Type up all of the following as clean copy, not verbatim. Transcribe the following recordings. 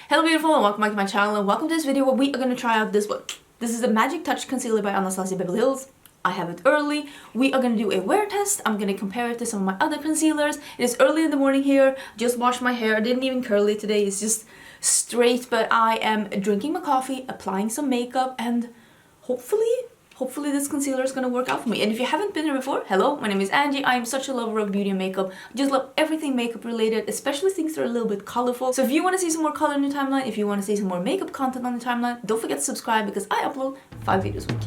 Hello beautiful and welcome back to my channel and welcome to this video where we are going to try out this one. This is the Magic Touch Concealer by Anastasia Beverly. I have it early. We are going to do a wear test. I'm going to compare it to some of my other concealers. It is early in the morning here. Just washed my hair. Didn't even curl it today. It's just straight, but I am drinking my coffee, applying some makeup, and hopefully this concealer is gonna work out for me. And if you haven't been here before, hello, my name is Angie. I am such a lover of beauty and makeup. I just love everything makeup related, especially things that are a little bit colorful. So if you want to see some more color in your timeline, if you want to see some more makeup content on your timeline, don't forget to subscribe because I upload 5 videos a week.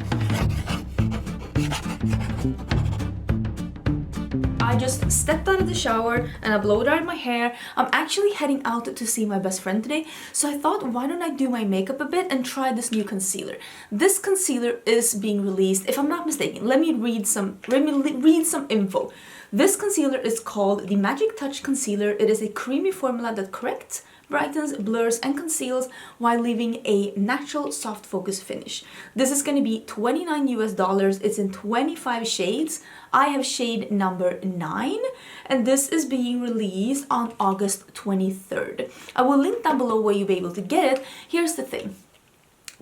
I just stepped out of the shower and I blow dried my hair. I'm actually heading out to see my best friend today, so I thought, why don't I do my makeup a bit and try this new concealer. This concealer is being released, if I'm not mistaken. Let me read some info. This concealer is called the Magic Touch Concealer. It is a creamy formula that corrects, brightens, blurs, and conceals while leaving a natural soft focus finish. This is going to be $29 US. It's in 25 shades. I have shade number 9, and this is being released on August 23rd. I will link down below where you'll be able to get it. Here's the thing.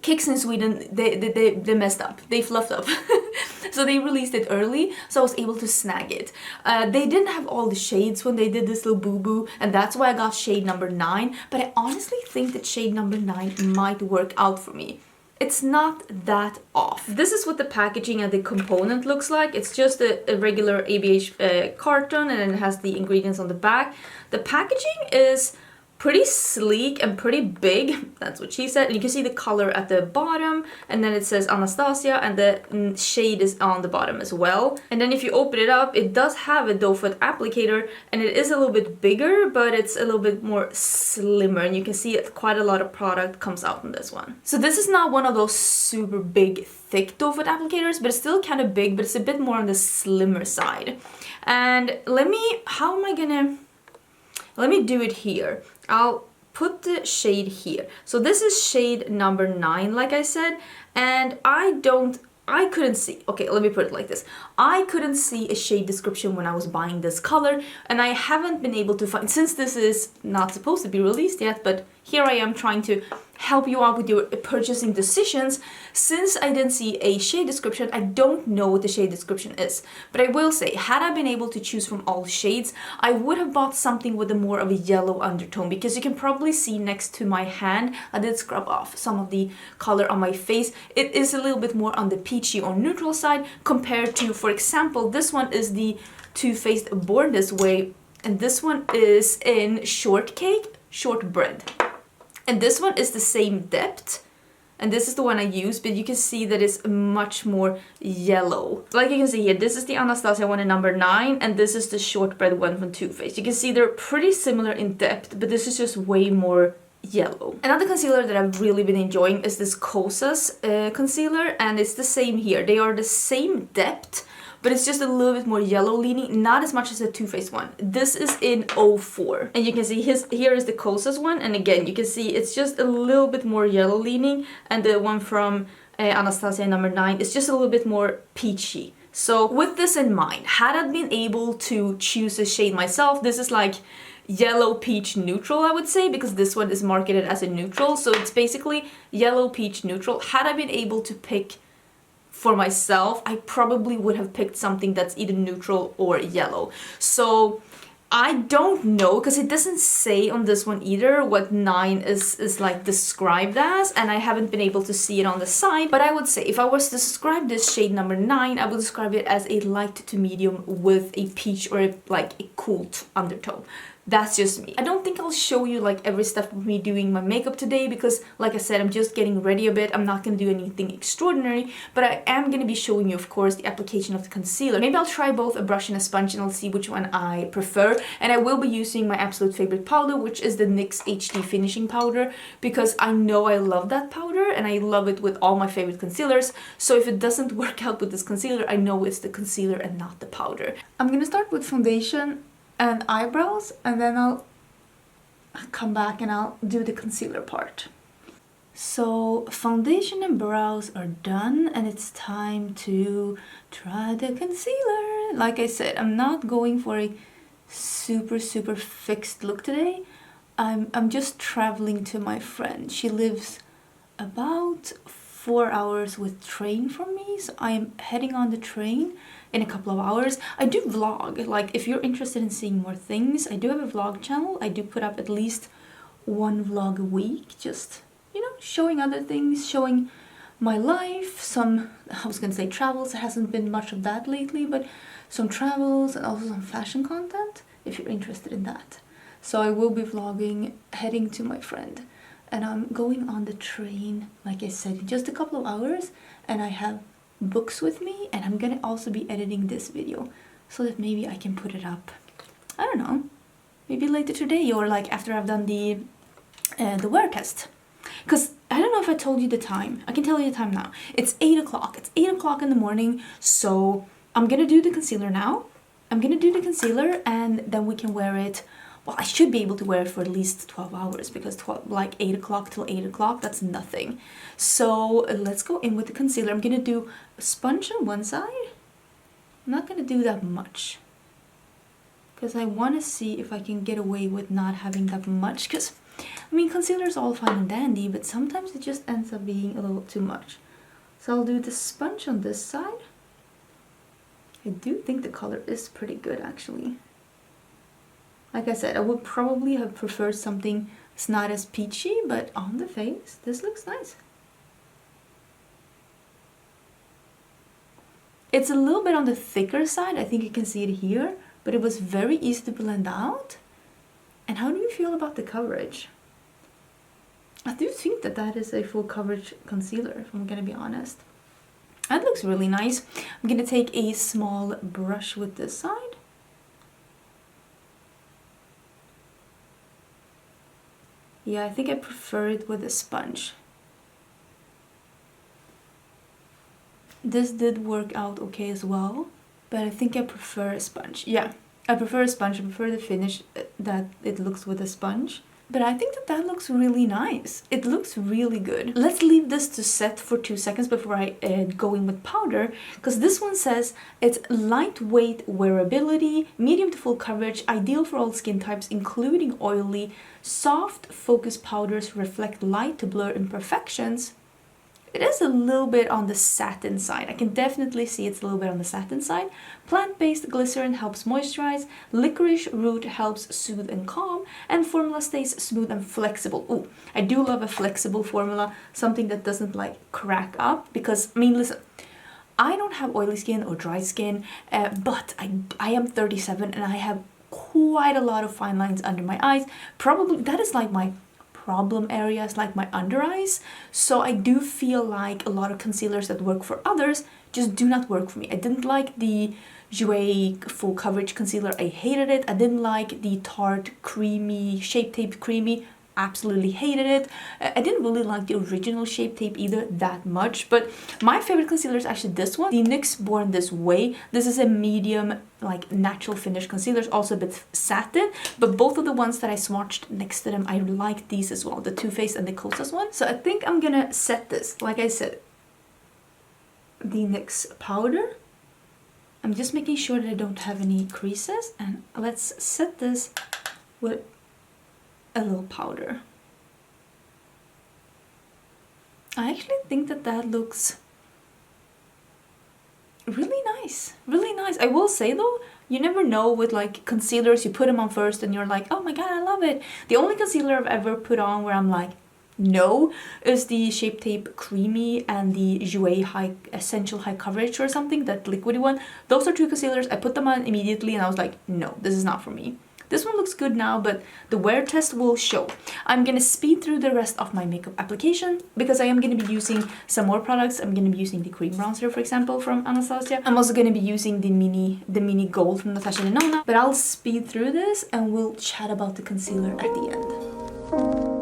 Kicks in Sweden, they messed up. They fluffed up. So they released it early, so I was able to snag it. They didn't have all the shades when they did this little boo-boo, and that's why I got shade number 9. But I honestly think that shade number 9 might work out for me. It's not that off. This is what the packaging and the component looks like. It's just a regular ABH carton, and then it has the ingredients on the back. The packaging is pretty sleek and pretty big, that's what she said, and you can see the color at the bottom, and then it says Anastasia, and the shade is on the bottom as well. And then if you open it up, it does have a doe foot applicator, and it is a little bit bigger, but it's a little bit more slimmer, and you can see quite a lot of product comes out in this one. So this is not one of those super big thick doe foot applicators, but it's still kind of big, but it's a bit more on the slimmer side. And let me do it here. I'll put the shade here. So this is shade number 9, like I said, and I couldn't see. Okay, let me put it like this. I couldn't see a shade description when I was buying this color, and I haven't been able to find, since this is not supposed to be released yet, but here I am trying to help you out with your purchasing decisions. Since I didn't see a shade description, I don't know what the shade description is. But I will say, had I been able to choose from all shades, I would have bought something with a more of a yellow undertone, because you can probably see next to my hand, I did scrub off some of the color on my face. It is a little bit more on the peachy or neutral side compared to, for example, this one is the Too Faced Born This Way, and this one is in Shortbread. And this one is the same depth, and this is the one I use, but you can see that it's much more yellow. Like you can see here, this is the Anastasia one in number 9, and this is the Shortbread one from Too Faced. You can see they're pretty similar in depth, but this is just way more yellow. Another concealer that I've really been enjoying is this Kosas concealer, and it's the same here. They are the same depth, but it's just a little bit more yellow leaning, not as much as the Too Faced one. This is in 04, and you can see here is the Kosas one, and again you can see it's just a little bit more yellow leaning, and the one from Anastasia number 9 is just a little bit more peachy. So with this in mind, had I been able to choose a shade myself, this is like yellow peach neutral, I would say, because this one is marketed as a neutral, so it's basically yellow peach neutral. Had I been able to pick for myself, I probably would have picked something that's either neutral or yellow. So I don't know, because it doesn't say on this one either what 9 is like described as, and I haven't been able to see it on the side. But I would say if I was to describe this shade number 9, I would describe it as a light to medium with a peach or like a cool undertone. That's just me. I don't think I'll show you like every step of me doing my makeup today, because like I said, I'm just getting ready a bit. I'm not gonna do anything extraordinary, but I am gonna be showing you, of course, the application of the concealer. Maybe I'll try both a brush and a sponge, and I'll see which one I prefer. And I will be using my absolute favorite powder, which is the NYX HD finishing powder, because I know I love that powder and I love it with all my favorite concealers. So if it doesn't work out with this concealer, I know it's the concealer and not the powder. I'm gonna start with foundation and eyebrows, and then I'll come back and I'll do the concealer part. So foundation and brows are done, and it's time to try the concealer. Like I said, I'm not going for a super fixed look today. I'm just traveling to my friend. She lives about 4 hours with train from me, so I'm heading on the train in a couple of hours. I do vlog, like if you're interested in seeing more things, I do have a vlog channel. I do put up at least one vlog a week, just, you know, showing other things, showing my life, some, I was gonna say travels, there hasn't been much of that lately, but some travels and also some fashion content, if you're interested in that. So I will be vlogging heading to my friend, and I'm going on the train, like I said, in just a couple of hours, and I have books with me, and I'm gonna also be editing this video so that maybe I can put it up, I don't know, maybe later today or like after I've done the wear test. Because I don't know if I told you the time. I can tell you the time now. It's 8 o'clock. It's 8 o'clock in the morning, so I'm gonna do the concealer now. I'm gonna do the concealer and then we can wear it. Well, I should be able to wear it for at least 12 hours because 12, like 8 o'clock till 8 o'clock, that's nothing. So let's go in with the concealer. I'm gonna do a sponge on one side. I'm not gonna do that much because I want to see if I can get away with not having that much, because I mean concealer is all fine and dandy, but sometimes it just ends up being a little too much. So I'll do the sponge on this side. I do think the color is pretty good actually. Like I said, I would probably have preferred something that's not as peachy, but on the face this looks nice. It's a little bit on the thicker side, I think you can see it here, but it was very easy to blend out. And how do you feel about the coverage? I do think that that is a full coverage concealer, if I'm gonna be honest. That looks really nice. I'm gonna take a small brush with this side. Yeah, I think I prefer it with a sponge. This did work out okay as well, but I think I prefer a sponge. Yeah, I prefer a sponge. I prefer the finish that it looks with a sponge. But I think that that looks really nice. It looks really good. Let's leave this to set for 2 seconds before I go in with powder, because this one says it's lightweight wearability, medium to full coverage, ideal for all skin types, including oily. Soft focus powders reflect light to blur imperfections. It is a little bit on the satin side. I can definitely see it's a little bit on the satin side. Plant-based glycerin helps moisturize. Licorice root helps soothe and calm. And formula stays smooth and flexible. Ooh, I do love a flexible formula. Something that doesn't like crack up. Because, I mean, listen, I don't have oily skin or dry skin. But I am 37 and I have quite a lot of fine lines under my eyes. Probably, that is like my problem areas, like my under eyes. So I do feel like a lot of concealers that work for others just do not work for me. I didn't like the Jouer full coverage concealer. I hated it. I didn't like the Tarte creamy, Shape Tape creamy. Absolutely hated it. I didn't really like the original Shape Tape either that much, but my favorite concealer is actually this one, the NYX Born This Way. This is a medium, like natural finish concealer, also a bit satin, but both of the ones that I swatched next to them, I like these as well, the Too Faced and the Kosas one. So I think I'm gonna set this, like I said, the NYX powder. I'm just making sure that I don't have any creases, and let's set this with a little powder. I actually think that that looks really nice. Really nice. I will say though, you never know with like concealers, you put them on first and you're like, oh my god, I love it. The only concealer I've ever put on where I'm like, no, is the Shape Tape Creamy and the Jouer High Essential High Coverage or something, that liquidy one. Those are two concealers. I put them on immediately and I was like, no, this is not for me. This one looks good now, but the wear test will show. I'm gonna speed through the rest of my makeup application because I am gonna be using some more products. I'm gonna be using the cream bronzer, for example, from Anastasia. I'm also gonna be using the mini gold from Natasha Denona. But I'll speed through this and we'll chat about the concealer at the end.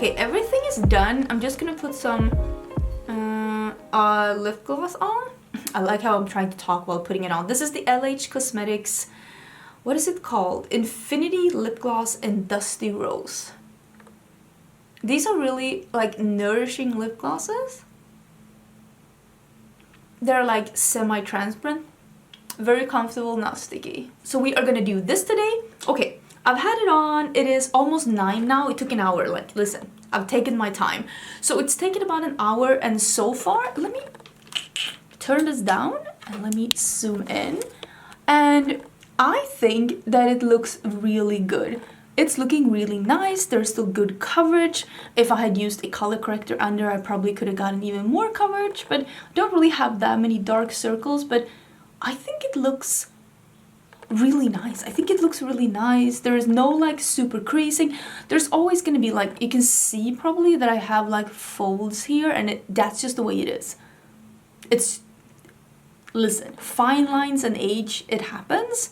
Okay, everything is done. I'm just gonna put some lip gloss on. I like how I'm trying to talk while putting it on. This is the LH Cosmetics, what is it called? Infinity Lip Gloss in Dusty Rose. These are really like nourishing lip glosses. They're like semi-transparent, very comfortable, not sticky. So we are gonna do this today. Okay, I've had it on. It is almost 9 now. It took an hour. Like, listen, I've taken my time. So it's taken about an hour, and so far, let me turn this down and let me zoom in. And I think that it looks really good. It's looking really nice. There's still good coverage. If I had used a color corrector under, I probably could have gotten even more coverage, but I don't really have that many dark circles, but I think it looks really nice. I think it looks really nice. There is no like super creasing. There's always gonna be like, you can see probably that I have like folds here, and that's just the way it is. It's, listen, fine lines and age, it happens.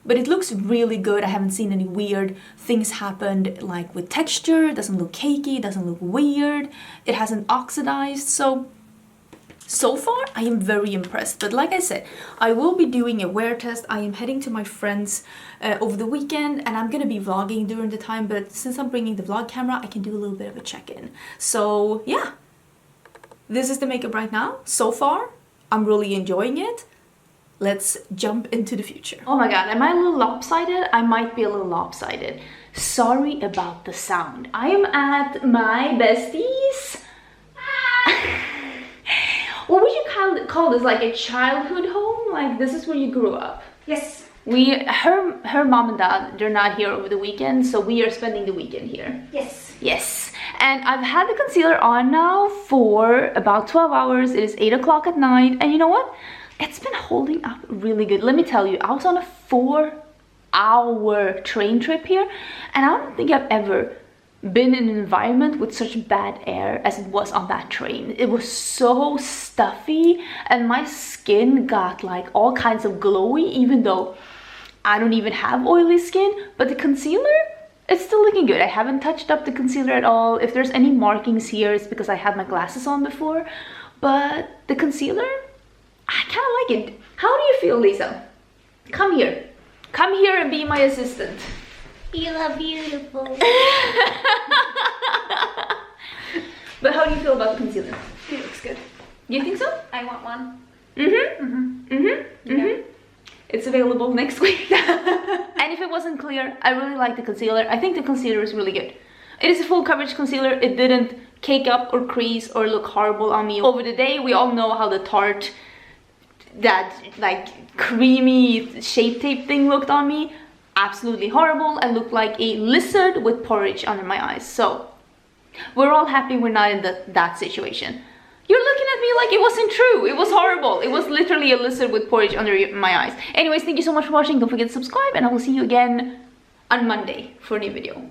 But it looks really good. I haven't seen any weird things happen like with texture. It doesn't look cakey, it doesn't look weird. It hasn't oxidized. So far, I am very impressed. But like I said, I will be doing a wear test. I am heading to my friends over the weekend, and I'm gonna be vlogging during the time. But since I'm bringing the vlog camera, I can do a little bit of a check-in. So yeah, this is the makeup right now. So far, I'm really enjoying it. Let's jump into the future. Oh my god, am I a little lopsided? I might be a little lopsided. Sorry about the sound. I am at my besties. What would you call this? Like a childhood home? Like this is where you grew up? Yes. Her mom and dad, they're not here over the weekend, so we are spending the weekend here. Yes. Yes. And I've had the concealer on now for about 12 hours. It is 8 o'clock at night, and you know what? It's been holding up really good. Let me tell you, I was on a 4-hour train trip here, and I don't think I've ever been in an environment with such bad air as it was on that train. It was so stuffy, and my skin got like all kinds of glowy, even though I don't even have oily skin. But the concealer, it's still looking good. I haven't touched up the concealer at all. If there's any markings here, it's because I had my glasses on before. But the concealer, I kind of like it. How do you feel, Lisa? Come here. Come here and be my assistant. You are beautiful. But how do you feel about the concealer? It looks good. You think so? I want one. It's available next week. And if it wasn't clear, I really like the concealer. I think the concealer is really good. It is a full coverage concealer. It didn't cake up or crease or look horrible on me over the day. We all know how the Tarte, that like creamy shape tape thing looked on me. Absolutely horrible. I looked like a lizard with porridge under my eyes. So we're all happy we're not in that situation. You're looking at me like it wasn't true. It was horrible. It was literally a lizard with porridge under my eyes. Anyways, thank you so much for watching. Don't forget to subscribe, and I will see you again on Monday for a new video.